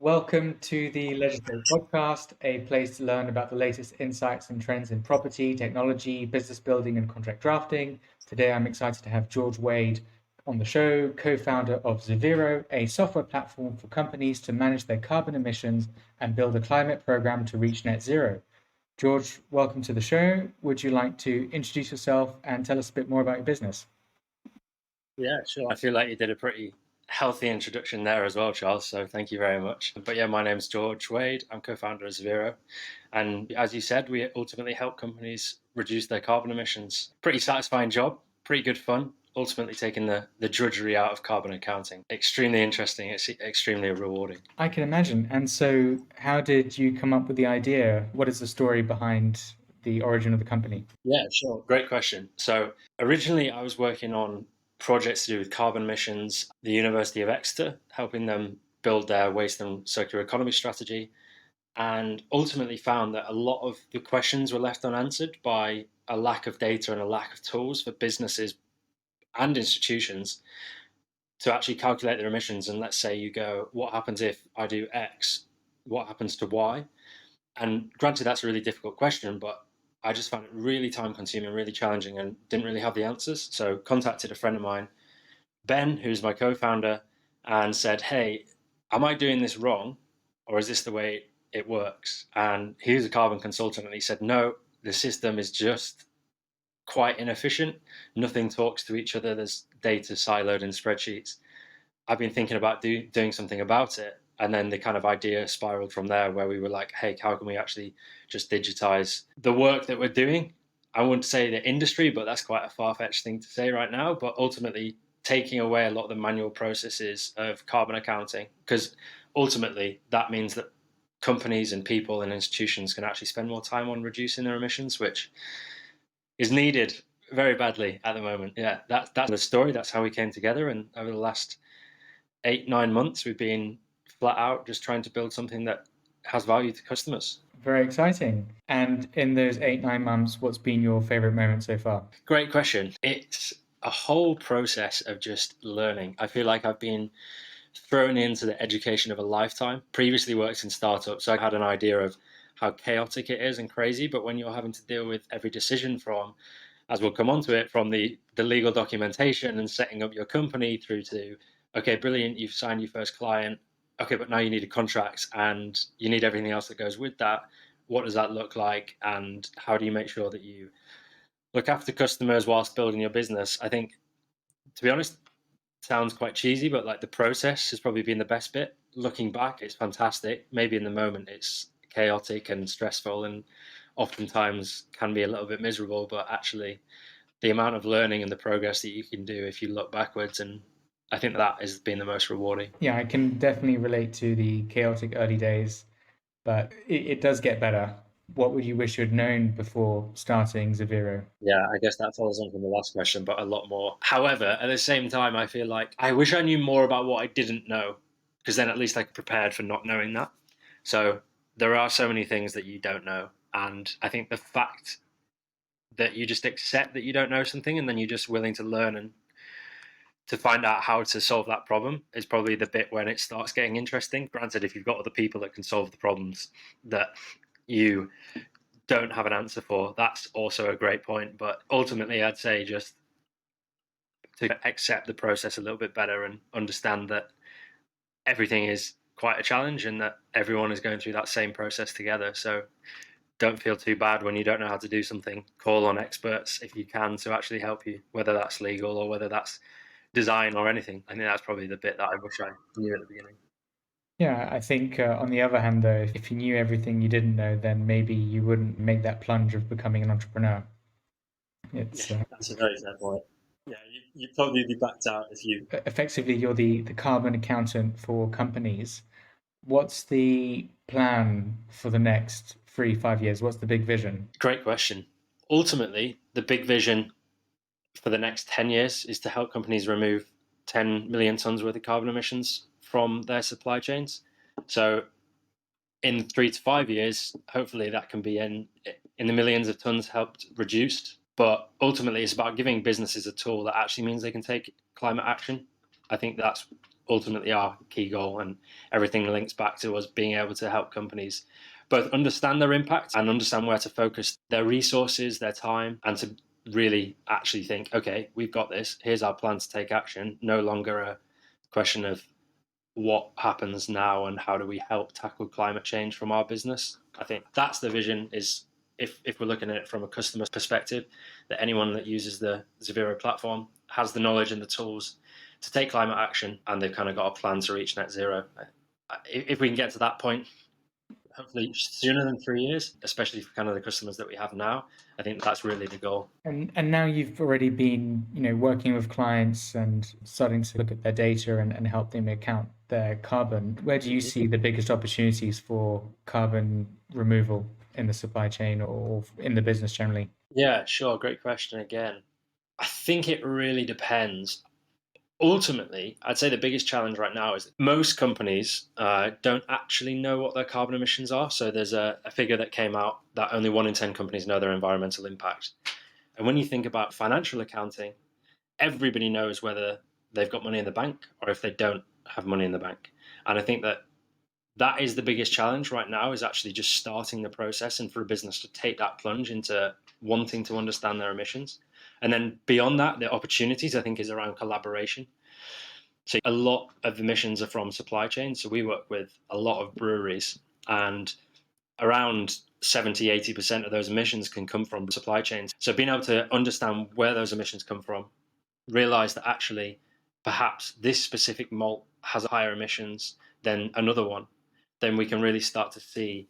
Welcome to the Legislate podcast, a place to learn about the latest insights and trends in property, technology, business building, and contract drafting. Today, I'm excited to have George Wade on the show, co-founder of Zevero, a software platform for companies to manage their carbon emissions and build a climate program to reach net zero. George, welcome to the show. Would you like to introduce yourself and tell us a bit more about your business? Yeah, sure. I feel like you did a pretty healthy introduction there as well, Charles. So thank you very much. But yeah, my name's George Wade. I'm co-founder of Zevero. And as you said, we ultimately help companies reduce their carbon emissions. Pretty satisfying job, pretty good fun. Ultimately taking the drudgery out of carbon accounting. Extremely interesting. It's extremely rewarding. I can imagine. And so, how did you come up with the idea? What is the story behind the origin of the company? Yeah, sure. Great question. So originally I was working on projects to do with carbon emissions, the University of Exeter, helping them build their waste and circular economy strategy, and ultimately found that a lot of the questions were left unanswered by a lack of data and a lack of tools for businesses and institutions to actually calculate their emissions. And let's say you go, what happens if I do X? What happens to Y? And granted, that's a really difficult question, but I just found it really time consuming, really challenging, and didn't really have the answers. So contacted a friend of mine, Ben, who's my co-founder, and said, "Hey, am I doing this wrong, or is this the way it works?" And he was a carbon consultant, and he said, "No, the system is just quite inefficient. Nothing talks to each other. There's data siloed in spreadsheets. I've been thinking about doing something about it." And then the kind of idea spiraled from there, where we were like, hey, how can we actually just digitize the work that we're doing? I wouldn't say the industry, but that's quite a far-fetched thing to say right now. But ultimately, taking away a lot of the manual processes of carbon accounting, because ultimately that means that companies and people and institutions can actually spend more time on reducing their emissions, which is needed very badly at the moment. Yeah, that's the story. That's how we came together. And over the last 8-9 months, we've been flat out just trying to build something that has value to customers. Very exciting. And in those 8, 9 months, what's been your favorite moment so far? Great question. It's a whole process of just learning. I feel like I've been thrown into the education of a lifetime. Previously worked in startups, so I had an idea of how chaotic it is and crazy, but when you're having to deal with every decision from, as we'll come onto it, from the legal documentation and setting up your company through to, okay, brilliant, you've signed your first client. Okay, but now you need a contract and you need everything else that goes with that. What does that look like? And how do you make sure that you look after customers whilst building your business? I think, to be honest, sounds quite cheesy, but like the process has probably been the best bit. Looking back, it's fantastic. Maybe in the moment it's chaotic and stressful and oftentimes can be a little bit miserable, but actually the amount of learning and the progress that you can do if you look backwards, and I think that has been the most rewarding. Yeah, I can definitely relate to the chaotic early days, but it does get better. What would you wish you had known before starting Zevero? Yeah, I guess that follows on from the last question, but a lot more. However, at the same time, I feel like I wish I knew more about what I didn't know, because then at least I prepared for not knowing that. So there are so many things that you don't know. And I think the fact that you just accept that you don't know something and then you're just willing to learn and to find out how to solve that problem is probably the bit when it starts getting interesting. Granted, if you've got other people that can solve the problems that you don't have an answer for, that's also a great point. But ultimately, I'd say just to accept the process a little bit better and understand that everything is quite a challenge and that everyone is going through that same process together. So don't feel too bad when you don't know how to do something. Call on experts if you can to actually help you, whether that's legal or whether that's design or anything. I think that's probably the bit that I wish I knew at the beginning. Yeah, I think on the other hand, though, if you knew everything you didn't know, then maybe you wouldn't make that plunge of becoming an entrepreneur. Yeah, It's that's a very fair point. Yeah, you'd probably be backed out if you. effectively you're the carbon accountant for companies. What's the plan for the next 3, 5 years? What's the big vision? Great question. Ultimately, the big vision for the next 10 years is to help companies remove 10 million tons worth of carbon emissions from their supply chains. So in 3 to 5 years, hopefully that can be in the millions of tons helped reduced. But ultimately, it's about giving businesses a tool that actually means they can take climate action. I think that's ultimately our key goal, and everything links back to us being able to help companies both understand their impact and understand where to focus their resources, their time, and to really actually think, okay, we've got this. Here's our plan to take action. No longer a question of what happens now and how do we help tackle climate change from our business. I think that's the vision, is if we're looking at it from a customer's perspective, that anyone that uses the Zevero platform has the knowledge and the tools to take climate action, and they've kind of got a plan to reach net zero. If we can get to that point, hopefully sooner than 3 years, especially for kind of the customers that we have now, I think that's really the goal. And now you've already been, working with clients and starting to look at their data and help them account their carbon. Where do you see the biggest opportunities for carbon removal in the supply chain or in the business generally? Yeah, sure. Great question again. I think it really depends. Ultimately, I'd say the biggest challenge right now is that most companies don't actually know what their carbon emissions are. So there's a figure that came out that only 1 in 10 companies know their environmental impact. And when you think about financial accounting, everybody knows whether they've got money in the bank or if they don't have money in the bank. And I think that is the biggest challenge right now, is actually just starting the process, and for a business to take that plunge into wanting to understand their emissions. And then beyond that, the opportunities, I think, is around collaboration. So a lot of emissions are from supply chain. So we work with a lot of breweries, and around 70-80% of those emissions can come from supply chains. So being able to understand where those emissions come from, realize that actually perhaps this specific malt has higher emissions than another one, then we can really start to see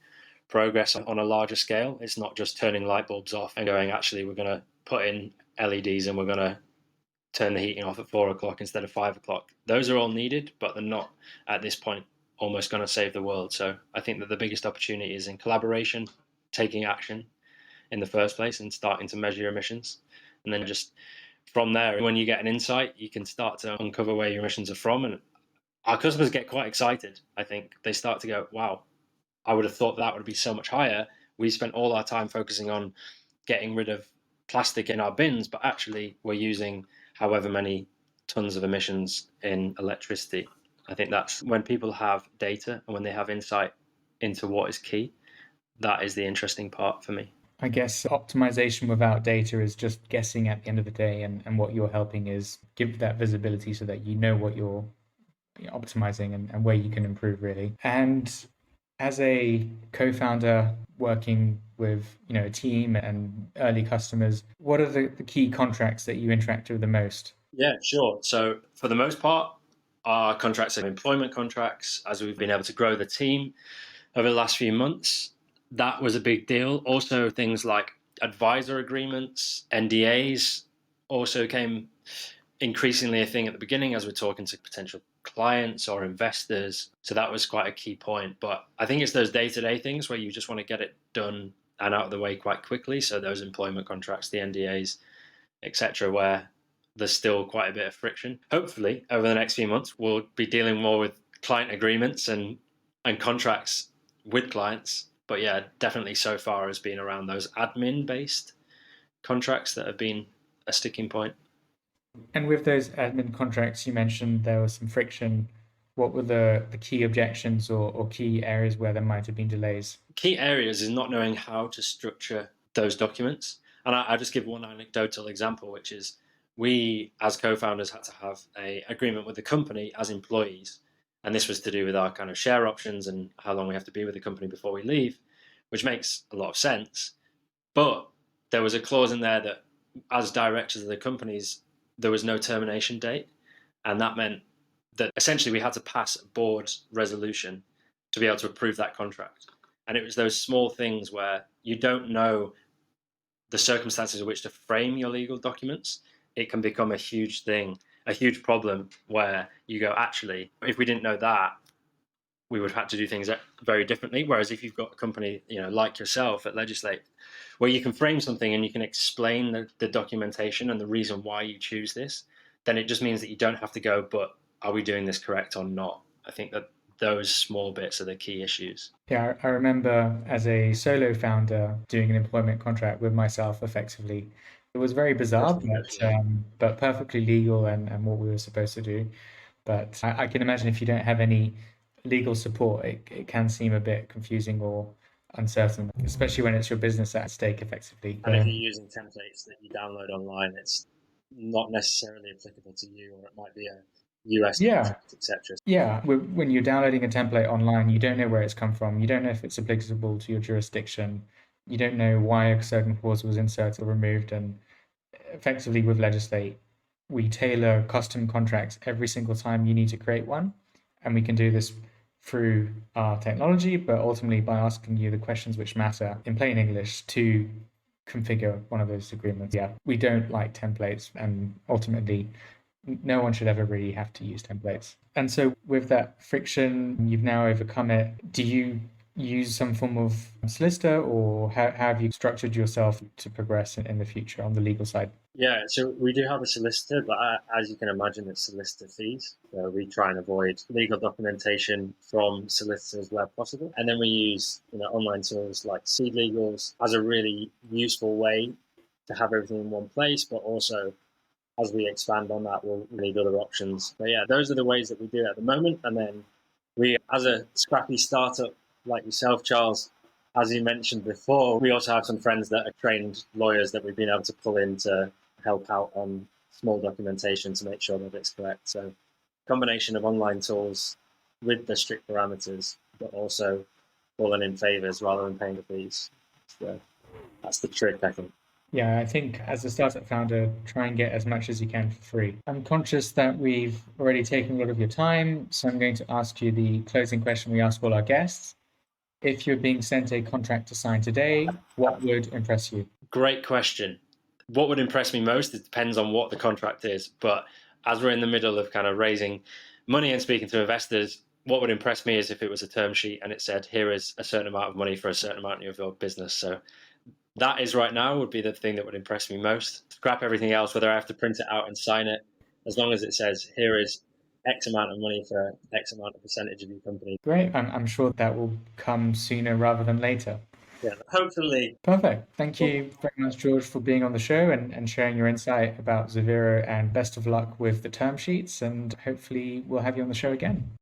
progress on a larger scale. It's not just turning light bulbs off and going, actually, we're going to put in LEDs and we're going to turn the heating off at 4 o'clock instead of 5 o'clock. Those are all needed, but they're not at this point almost going to save the world. So I think that the biggest opportunity is in collaboration, taking action in the first place and starting to measure your emissions. And then just from there, when you get an insight, you can start to uncover where your emissions are from. And our customers get quite excited. I think they start to go, wow, I would have thought that would be so much higher. We spent all our time focusing on getting rid of plastic in our bins, but actually we're using however many tons of emissions in electricity. I think that's when people have data and when they have insight into what is key, that is the interesting part for me. I guess optimization without data is just guessing at the end of the day, and what you're helping is give that visibility so that you know what you're optimizing and where you can improve, really. And as a co-founder working with a team and early customers, what are the key contracts that you interact with the most? Yeah, sure. So for the most part, our contracts are employment contracts. As we've been able to grow the team over the last few months, that was a big deal. Also, things like advisor agreements, NDAs also came increasingly a thing at the beginning as we're talking to potential clients or investors. So that was quite a key point. But I think it's those day-to-day things where you just want to get it done and out of the way quite quickly. So those employment contracts, the NDAs, etc., where there's still quite a bit of friction. Hopefully, over the next few months, we'll be dealing more with client agreements and contracts with clients. But yeah, definitely so far has been around those admin-based contracts that have been a sticking point. And with those admin contracts, you mentioned there was some friction. What were the key objections or key areas where there might have been delays? Key areas is not knowing how to structure those documents. And I'll just give one anecdotal example, which is we, as co-founders, had to have an agreement with the company as employees. And this was to do with our kind of share options and how long we have to be with the company before we leave, which makes a lot of sense. But there was a clause in there that as directors of the companies, there was no termination date. And that meant that essentially we had to pass a board resolution to be able to approve that contract. And it was those small things where you don't know the circumstances in which to frame your legal documents. It can become a huge thing, a huge problem where you go, actually, if we didn't know that, we would have had to do things very differently. Whereas if you've got a company, like yourself at Legislate, where you can frame something and you can explain the documentation and the reason why you choose this, then it just means that you don't have to go, but are we doing this correct or not? I think that those small bits are the key issues. Yeah, I remember as a solo founder doing an employment contract with myself effectively. It was very bizarre, but perfectly legal and what we were supposed to do. But I can imagine if you don't have any legal support, it can seem a bit confusing or uncertain, especially when it's your business at stake effectively. And if you're using templates that you download online, it's not necessarily applicable to you, or it might be a US Yeah, contract, etc. yeah. When you're downloading a template online, you don't know where it's come from. You don't know if it's applicable to your jurisdiction. You don't know why a certain clause was inserted or removed. And effectively, with Legislate, we tailor custom contracts every single time you need to create one. And we can do this through our technology, but ultimately by asking you the questions which matter in plain English to configure one of those agreements. Yeah, we don't like templates, and ultimately no one should ever really have to use templates. And so with that friction, you've now overcome it. Do you use some form of solicitor, or how have you structured yourself to progress in the future on the legal side? Yeah, so we do have a solicitor, but as you can imagine, it's solicitor fees. So we try and avoid legal documentation from solicitors where possible. And then we use online tools like Seed Legals as a really useful way to have everything in one place, but also as we expand on that, we'll need other options. But yeah, those are the ways that we do it at the moment. And then we, as a scrappy startup like yourself, Charles, as you mentioned before, we also have some friends that are trained lawyers that we've been able to pull in to help out on small documentation to make sure that it's correct. So combination of online tools with the strict parameters, but also falling in favors rather than paying the fees. So that's the trick, I think. Yeah, I think as a startup founder, try and get as much as you can for free. I'm conscious that we've already taken a lot of your time, so I'm going to ask you the closing question we ask all our guests. If you're being sent a contract to sign today, what would impress you? Great question. What would impress me most? It depends on what the contract is. But as we're in the middle of kind of raising money and speaking to investors, what would impress me is if it was a term sheet and it said, here is a certain amount of money for a certain amount of your business. So that is right now would be the thing that would impress me most. Scrap everything else, whether I have to print it out and sign it, as long as it says, here is X amount of money for X amount of percentage of your company. Great. I'm sure that will come sooner rather than later. Yeah, hopefully. Perfect. Thank you very much, George, for being on the show and sharing your insight about Zevero, and best of luck with the term sheets. And hopefully we'll have you on the show again.